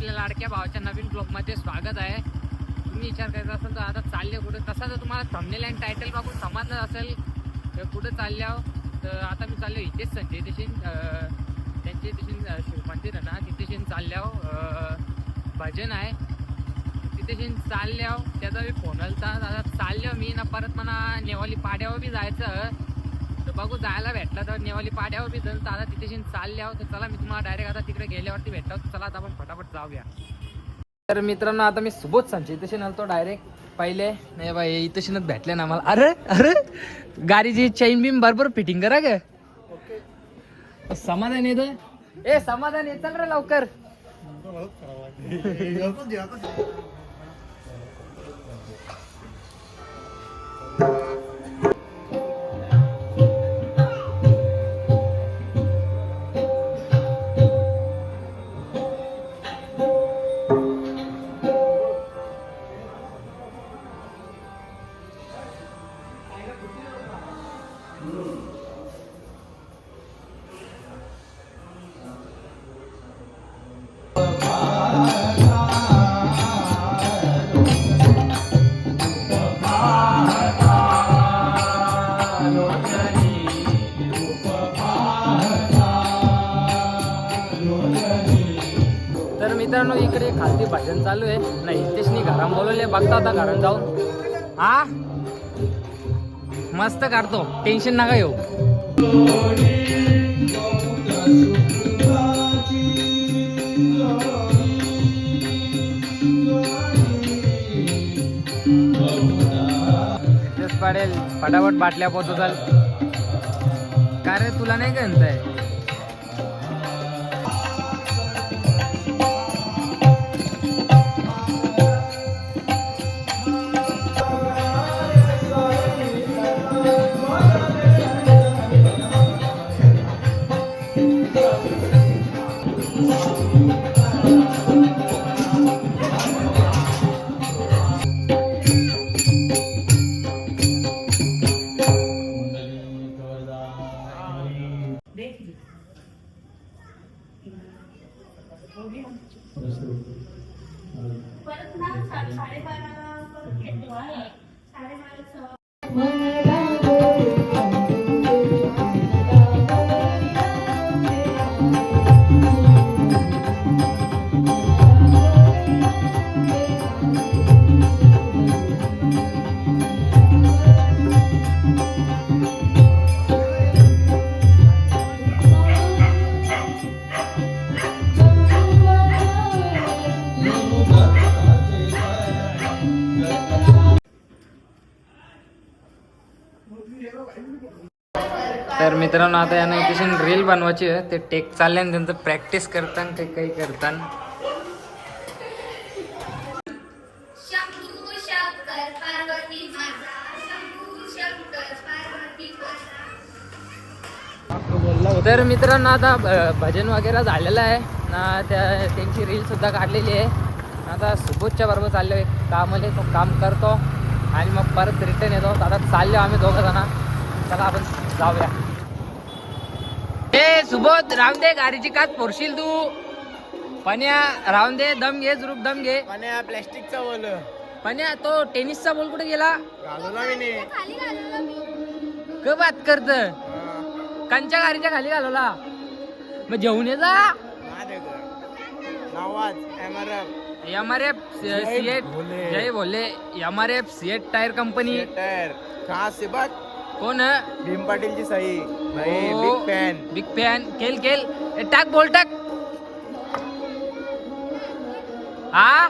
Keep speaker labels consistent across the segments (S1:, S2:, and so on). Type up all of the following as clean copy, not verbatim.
S1: आपल्या लाडक्या भावाच्या नवीन ब्लॉगमध्ये स्वागत आहे. तुम्ही विचार करत असाल तर आता चालले कुठे, तसा जर तुम्हाला थंबनेल आणि टायटल बघून समजलं असेल तर कुठं चालले आहो. तर आता मी चाललो इथेच संजय देशील त्यांचे देशील मंदिर आहे ना, तिथे चालले आहो. भजन आहे तिथे चालले आहो. त्याचा मी फोन आलता, आता चाललो मी ना परत मला नेवाली पाड्यावर बी जायचं. तर बघू जायला भेटलं तर नेवाली पाड्यावर बी जाईल. तर आता तिथे चालले आहो. तर चला मी तुम्हाला डायरेक्ट आता तिकडे गेल्यावरती भेटतो. चला आता आपण फटाफट जाऊया. तर मित्रांनो आता मी सुबोध सांगते इथे आलतो डायरेक्ट. पहिले नाही बाई इथे भेटले ना मला. अरे अरे गाडीची चैन बीम बरोबर फिटिंग करा ग. समाधान येत ए समाधान येत चल रे लवकर. तर मित्रांनो इकडे खालती भजन चालू आहे ना. इथेच घरा बोलवले बघता आता घरात जाऊन. हा मस्त काढतो, टेन्शन नका येऊ. पडेल फटाफट बाटल्या पोहोचतो. चाल का रे तुला नाही गणताय. तर मित्रांनो आता यांना इथे रील बनवायची आहे. ते टेक चालले आणि त्यांचं प्रॅक्टिस करताना ते काही करताना. तर मित्रांनो आता भजन वगैरे झालेलं आहे ना. त्यांची रील सुद्धा काढलेली आहे. आता सुबोधच्या बरोबर चाललो एक कामाला. तो काम करतो आणि मग परत रिटर्न येतो. आता चाललो आम्ही दोघं जण. चला आपण जाऊया. ए सुबोध राहून दे, गाडीची काच फोडशील तू. पण्या राहून दे, दम घे जुरूप दम घे.
S2: पण्या प्लॅस्टिकचा बोल.
S1: पण्या तो टेनिसचा बॉल कुठे गेला.
S2: घालवला मी
S1: क बात करत कंच्या गाडीच्या खाली घालवला. मग जेवून ये जा. MRF सीएट जय बोले. MRF CEAT tyre company.
S2: Tyre कहाँ से बात.
S1: कोण
S2: भीम पाटीलची सही भाई. Big fan
S1: big fan. केल केल टाक बोल टाक. हा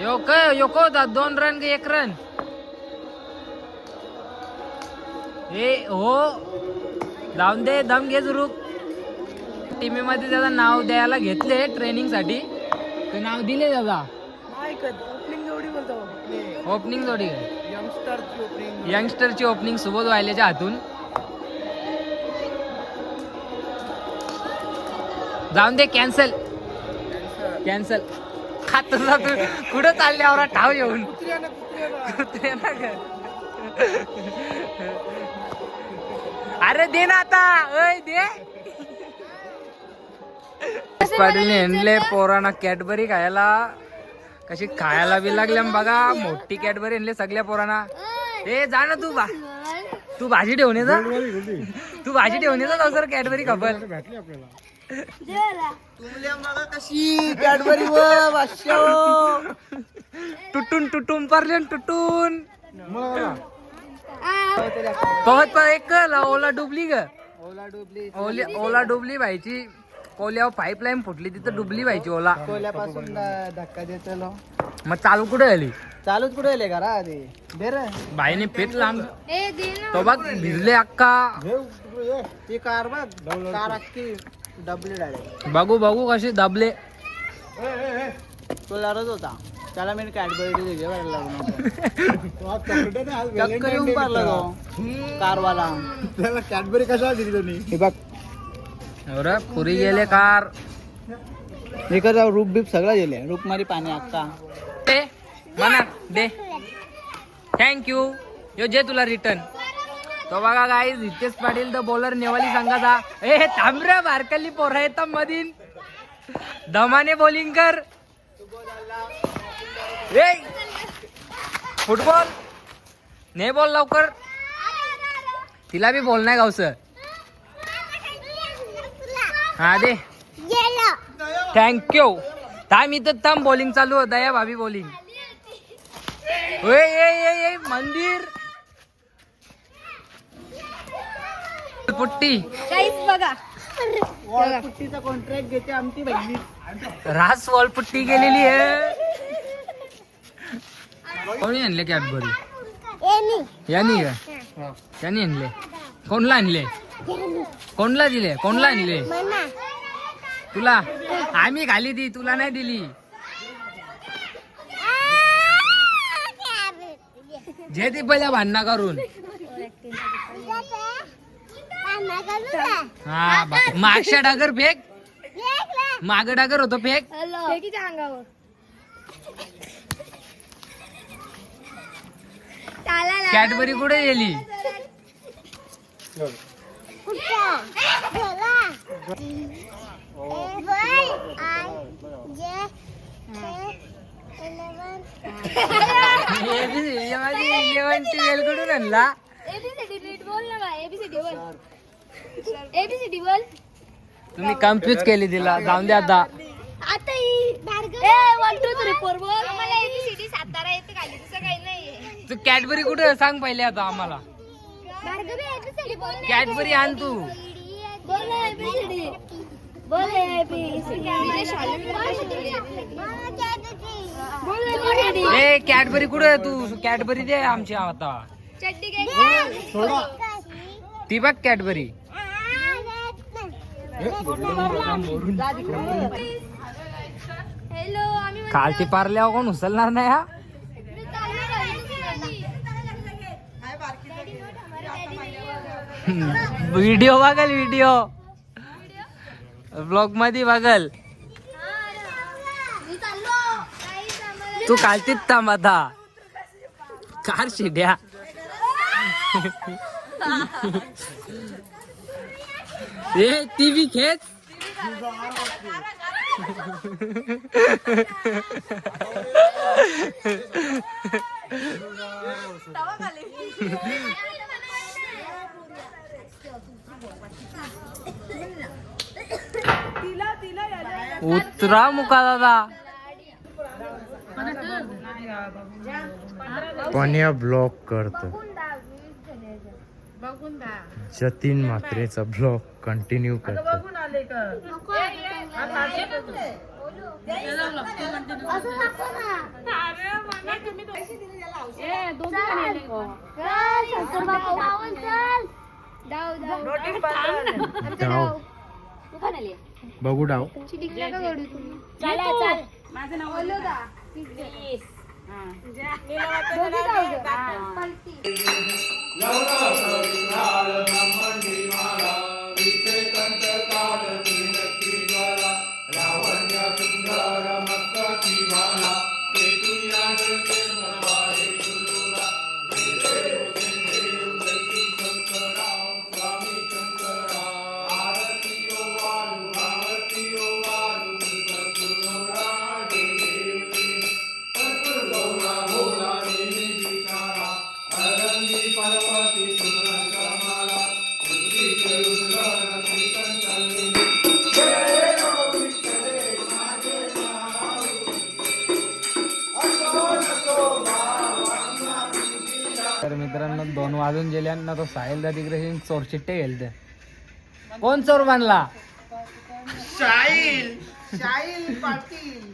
S1: योको 2 रन 1 रन. हे हो जाऊन दे, दम घे जरूर. टीमेमध्ये त्याचं नाव द्यायला घेतले ट्रेनिंग साठी. ते नाव दिले त्याचा. ओपनिंग जोडी यंगस्टरची ओपनिंग सुबोध वायलेच्या हातून. जाऊन दे, कॅन्सल कॅन्सल. खात तू कुठं चालले आवरा ठाव येऊन. अरे दे ना आता. ओय दे. पाटीलने आणले पोरांना कॅडबरी खायला. कशी खायला बी लागल्या बघा. मोठी कॅडबरी आणले सगळ्या पोरांना. ए जा ना तू भाजी ठेवून ये जा. तू भाजी ठेवून ये जा सर कॅडबरी खबर.
S2: कशी कॅडबरी
S1: तुटून पारले तुटून. पवत एक ओला डुबली ग. ओला डुबली व्हायची. कोल्यावर पाईपलाईन फुटली तिथं डुबली व्हायची ओला.
S2: कोल्यापासून धक्का देतो.
S1: मग चालू कुठे आली.
S2: चालूच कुठे आले का रा ते दे रे.
S1: बाईने पेट लांब तो बघ भिजले अक्का.
S2: ती कार बघ कार अख्खी डबली डायरेक्ट.
S1: बघू कसे दबले.
S2: तो लढत होता त्याला मी कॅडबरी दिली येऊन पारला तो कारवाला. त्याला कॅडबरी कशाला दिली तुम्ही. हे बघ
S1: पुरी गेले कार.
S2: इकडचा रूप बीप सगळं गेले. रूप मध्ये पाणी अक्का
S1: दे म्हणा दे. थँक्यू यो जे तुला रिटर्न. तो बघा गाईज हितेश पाटील तर बॉलर नेवाली संघाचा. ए थांबऱ्या बारकली पोरा येतात मधीन. दमाने बॉलिंग कर. ए फुटबॉल ने बॉल लवकर. तिला बी बॉल नाही गावस. हा दे थँक्यू. थांब इथं थांब. बॉलिंग चालू होत या भाभी बॉलिंग. मंदिर पुट्टी
S3: बघा
S2: पुट्टीचा कॉन्ट्रॅक्ट घेते आमची बहिणी.
S1: रास वॉल पुट्टी गेलेली आहे. कोणी आणले कॅडबरी यांनी का त्यांनी आणले. कोणला आणले कोणला दिले कोणला आणले तुला. आम्ही खाली ती तुला नाही दिली. जे ती पहिल्या भांडणा करून. हा मागच्या डागर फेक. माग डागर होतो फेक.
S3: अंगावर
S1: कॅडबरी कुठे गेली. कुठून आणला.
S3: एबीसीडी बोल.
S1: तुम्ही कन्फ्युज केली तिला. जाऊन द्या आता.
S3: आता 1 2 3 4 बोल. मला एबीसीडी सातारा येते खाली दुसरं काही नाही.
S1: तू कॅडबरी कुठे सांग पहिले आता आम्हाला. कॅडबरी आण तू.
S3: बोल एबीसीडी बोल एबीसीडी.
S1: ए कॅडबरी कुठे तू. कॅडबरी दे आमची आता.
S3: चड्डी घे.
S1: ती बघ कॅडबरी.
S3: हॅलो आम्ही
S1: खालती पारल्यावर कोण उचलणार नाही. हा व्हिडिओ बघल. व्हिडिओ ब्लॉग मध्ये बघल. तू खालतीच थांब आता. कार शिड्या. ए ती बी खेच. उतरा मुका दादा.
S4: पण्या ब्लॉग करतो. जतीन मात्रेचा ब्लॉग कंटिन्यू करतो. डाव बघू डाव.
S3: माझं नाव
S1: तर मित्रांनो 2 वाजून गेल्यानं तो साहिल दा तिकडे चोर चिट्टे गेलते. कोण चोर बनला?
S2: शाईल पाटील.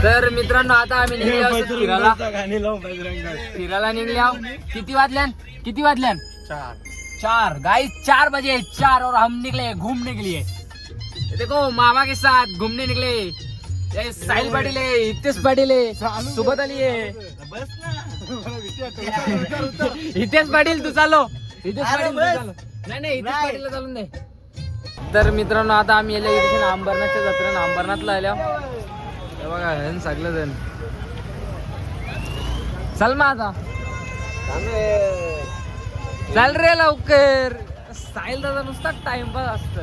S1: तर मित्रांनो आता आम्ही निघले आहोत फिरायला. फिरायला निघले आहोत. किती वाजल्यान 4 गाइस 4 बजे 4 और हम निकले घूमने के लिए. देखो मामा के साथ घूमने निकले. ये साहिल पाटील है, हितेश पाटील है, सुबत अली है. हितेश पाटील तू चालो. हितेश पाटील तू चालो. नाही हितेश पाटीलला चालून दे. तर मित्रांनो आता आम्ही येले अंबरनाथच्या जत्रेनं अंबरनाथला आल्या. हे बघा हे सगळं जण चल मग आता चल रे लवकर. साहिल दादा नुसता टाइमपास असत.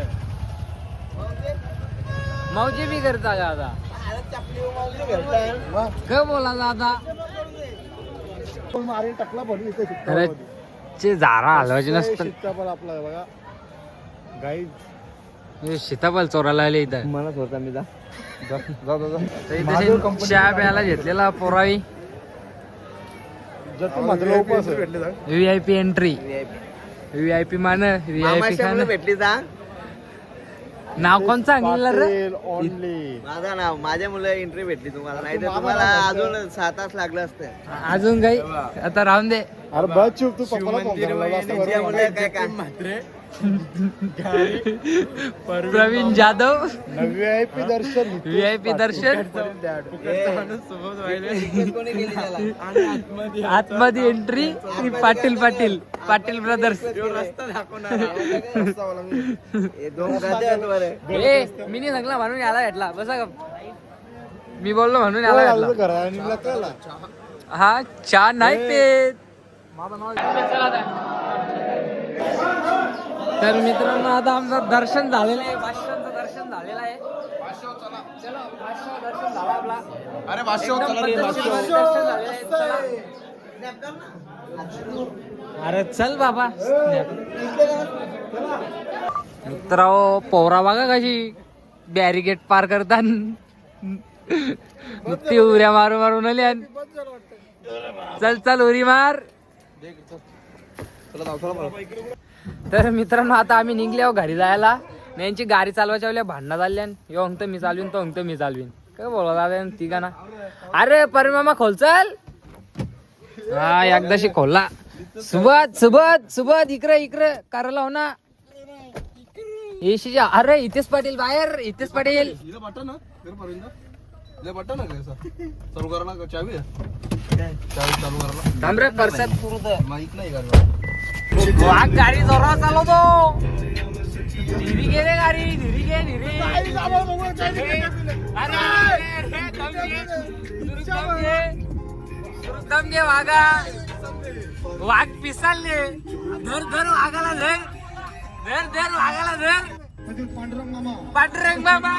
S1: मौजी बी करता का आता काय बोला आता
S2: टाकला
S1: अरे चे झारा हलवायचे नसतं.
S2: आपला बघा गाईड
S1: सीताफळ चोरायला आले इथं.
S2: मला होता मी
S1: चहा प्यायला घेतलेला पोरावी. VIP एंट्री VIP मान VIP
S2: भेटली जा.
S1: नाव कोण सांगितलं रे?
S2: माझं नाव माझ्या मुलं एंट्री भेटली तुम्हाला. नाही तर तुम्हाला अजून 6 तास लागलं असतं.
S1: अजून काही आता राहून दे.
S2: अरे बस चूप तू काय
S1: प्रवीण जाधव
S2: VIP दर्शन
S1: VIP दर्शन आतमध्ये एंट्री पाटील पाटील पाटील ब्रदर्स. मी नाही सांगला म्हणून याला भेटला. बसा का मी बोललो म्हणून याला भेटला. हा चहा नाही पेत. तर मित्रांनो आता आमचं दर्शन झालेलं आहे. भाष्यांचं दर्शन झालेलं आहे. चलो भाष्य दर्शन झालं आपला.
S2: अरे
S1: दर्शन झालेलं आहे. चला. अरे चल बाबा. मित्रांनो पोरा बघा कशी बॅरिकेड पार करतात. नुसती उऱ्या मारू मारून आल्या. चल चल उरी मार. तर मित्रांनो आता आम्ही निघले आहो घरी जायला. यांची गाडी चालवायच्या वेळेला भांडणं झाल्या. यो अंत मी चालवीन तो अंत मी चालवीन. काय बोला दादा तिघा ना. अरे परिमामा खोल चल. हा एकदाशी खोलला. सुबत सुबत सुबत इकडे इकडे करायला हो ना. येशीच्या अरे हितेश पाटील बाहेर. हितेश पाटील
S2: चालू करा ना चावी चालू करा.
S1: थांबरे परसाद
S2: माहित नाही
S1: वाघ गाडी जोरावर चालवतो. धीरी घे रे गाडी. धीरी घे धीरी. दम घे वाघा. वाघ पिसालले. धर धर वाघाला धर. धर धर वाघाला धर. पांडुरंग मामा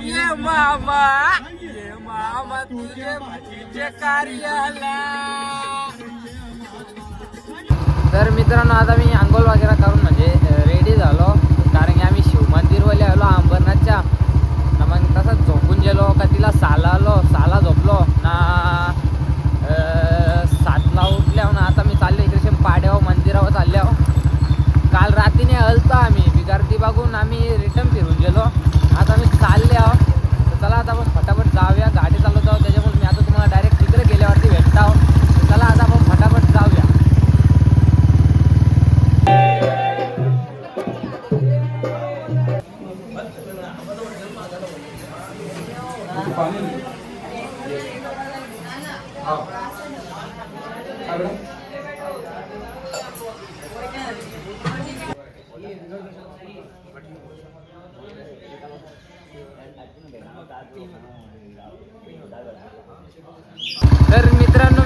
S1: ये मामा तुझे भाजीचे कार्याला. तर मित्रांनो आता मी आंघोळ वगैरे करून म्हणजे रेडी झालो. कारण की आम्ही शिव मंदिरवाले आलो अंबरनाथच्या. मग तसंच झोपून गेलो का तिला साला झोपलो ना. 7ला उठल्या ना. आता मी चाललो इकडे पाड्यावर मंदिरावर चालल्यावर. काल रात्रीने हलतो आम्ही बिगारती बघून आम्ही रिटर्न फिरून गेलो. आता मी चालले आहो. तर चला आता आपण फटाफट जाऊया. गाडी चालवत आहोत त्याच्यामुळे मी आता तुम्हाला डायरेक्ट तिकडे गेल्यावरती भेटत आहोत. चला आता आपण फटाफट जाऊया. तर मित्रांनो